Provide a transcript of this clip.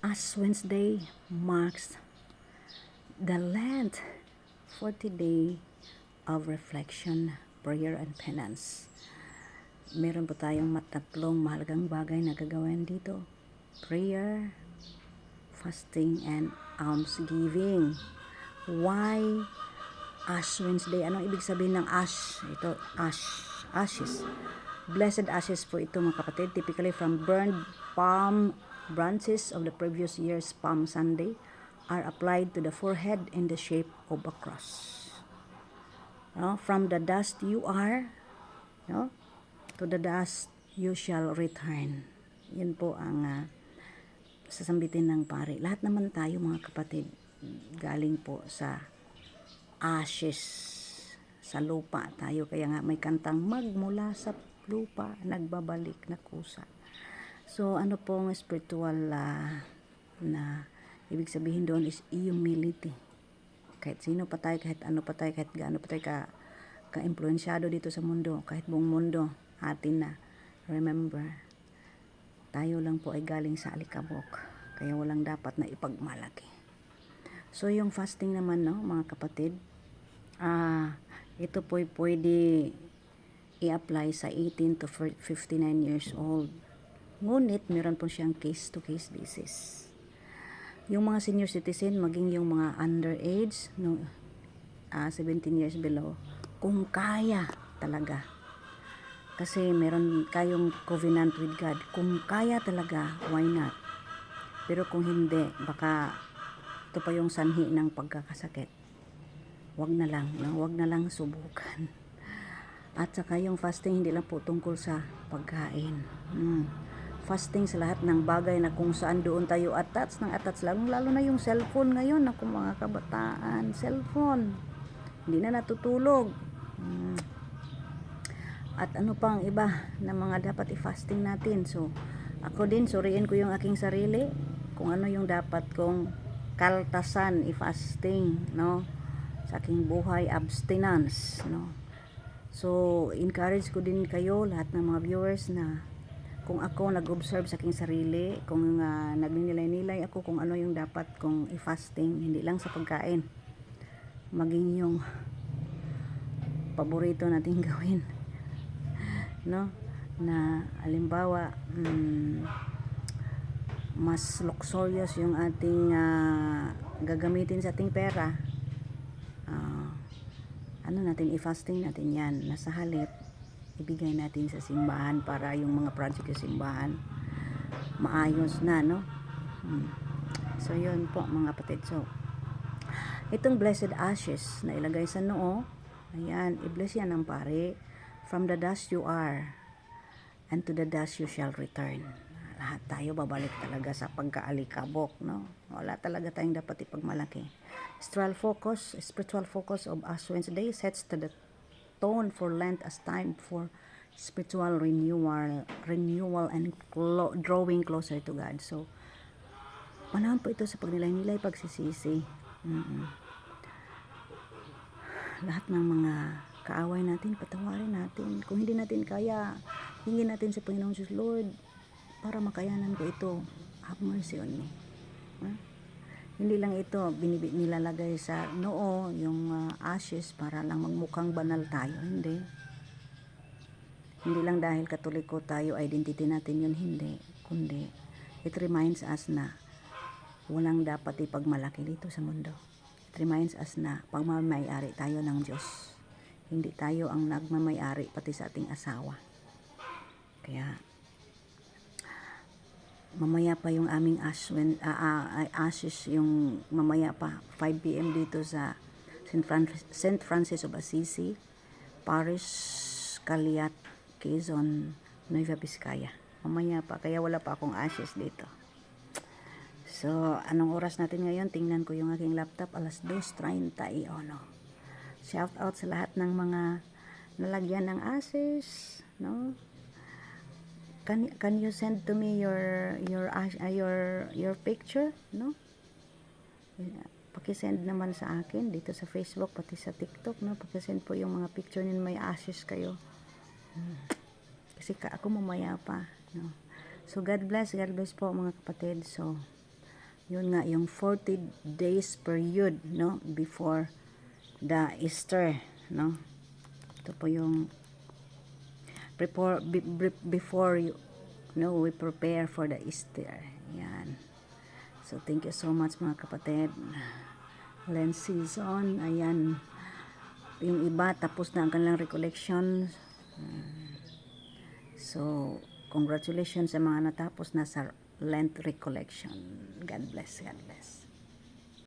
Ash Wednesday marks the Lent 40-day of reflection, prayer, and penance. Meron po tayong tatlong mahalagang bagay na gagawin dito. Prayer, fasting, and almsgiving. Why Ash Wednesday? Anong ibig sabihin ng ash? Ito, ashes. Blessed ashes po ito mga kapatid. Typically from burned palm branches of the previous year's Palm Sunday are applied to the forehead in the shape of a cross. From the dust you are, to the dust you shall return. Yun po ang sasambitin ng pare. Lahat naman tayo mga kapatid, galing po sa ashes, sa lupa tayo. Kaya nga may kantang magmula sa lupa, nagbabalik na kusa. So, ano pong spiritual na ibig sabihin doon is humility. Kahit sino pa tayo, kahit ano pa tayo, kahit gaano pa tayo ka-influensyado dito sa mundo, kahit buong mundo, atin na. Remember, tayo lang po ay galing sa alikabok. Kaya walang dapat na ipagmalaki. So, yung fasting naman, mga kapatid, ito po pwede i-apply sa 18 to 59 years old. Ngunit, meron po siyang case-to-case basis. Yung mga senior citizen, maging yung mga underage, 17 years below, kung kaya talaga. Kasi meron kayong covenant with God. Kung kaya talaga, why not? Pero kung hindi, baka ito pa yung sanhi ng pagkakasakit. Wag na lang subukan. At saka yung fasting, hindi lang po tungkol sa pagkain. Fasting sa lahat ng bagay na kung saan doon tayo attach, lalo na yung cellphone ngayon, ako mga kabataan, cellphone, hindi na natutulog. At ano pang iba na mga dapat i-fasting natin. So, ako din, suriin ko yung aking sarili, kung ano yung dapat kong kaltasan, i-fasting, sa aking buhay, abstinence, So, encourage ko din kayo, lahat ng mga viewers, na kung ako nag-observe sa aking sarili, kung nagninilay-nilay ako kung ano yung dapat kong i-fasting, hindi lang sa pagkain, maging yung paborito nating gawin, na halimbawa, mas luxurious yung ating gagamitin sa ating pera, i-fasting natin yan, nasa halip ibigay natin sa simbahan para yung mga project sa simbahan maayos na, So, yun po mga kapatid. So, itong blessed ashes na ilagay sa noo, ayan, i-bless yan ng pare. From the dust you are, and to the dust you shall return. Lahat tayo babalik talaga sa pagkaalikabok, Wala talaga tayong dapat ipagmalaki. Spiritual focus of Ash Wednesday sets to the tone for Lent as time for spiritual renewal and drawing closer to God. So, panahon po ito sa pagnilay-nilay, pagsisisi. Lahat ng mga kaaway natin, patawarin natin. Kung hindi natin kaya, hingin natin sa Panginoon Diyos, Lord, para makayanan ko ito, have mercy on me. Hindi lang ito nilalagay sa noo, yung ashes para lang magmukhang banal tayo. Hindi lang dahil Katoliko tayo, identity natin yun, hindi. Kundi, it reminds us na walang dapat ipagmalaki dito sa mundo. It reminds us na pagmamayari tayo ng Diyos. Hindi tayo ang nagmamayari pati sa ating asawa. Kaya, mamaya pa yung aming ashes, yung mamaya pa 5 PM dito sa St. Francis of Assisi Parish, Caliat, Quezon, Nueva Vizcaya. Mamaya pa, kaya wala pa akong ashes dito. So, anong oras natin ngayon? Tingnan ko yung aking laptop, alas 2:31. Shout out sa lahat ng mga nalagyan ng ashes, Can you send to me your picture, Paki-send naman sa akin dito sa Facebook pati sa TikTok, Paki-send po yung mga picture ninyo may ashes kayo. Kasi ako mamaya pa, So God bless po mga kapatid. So Yun nga, yung 40 days period, no? Before the Easter, no? Ito po yung before you, no, we prepare for the Easter. Yan. So, thank you so much mga kapatid. Lent season, ayan. Yung iba, tapos na ang kanilang recollection. So, congratulations sa mga natapos na sa Lent recollection. God bless, God bless.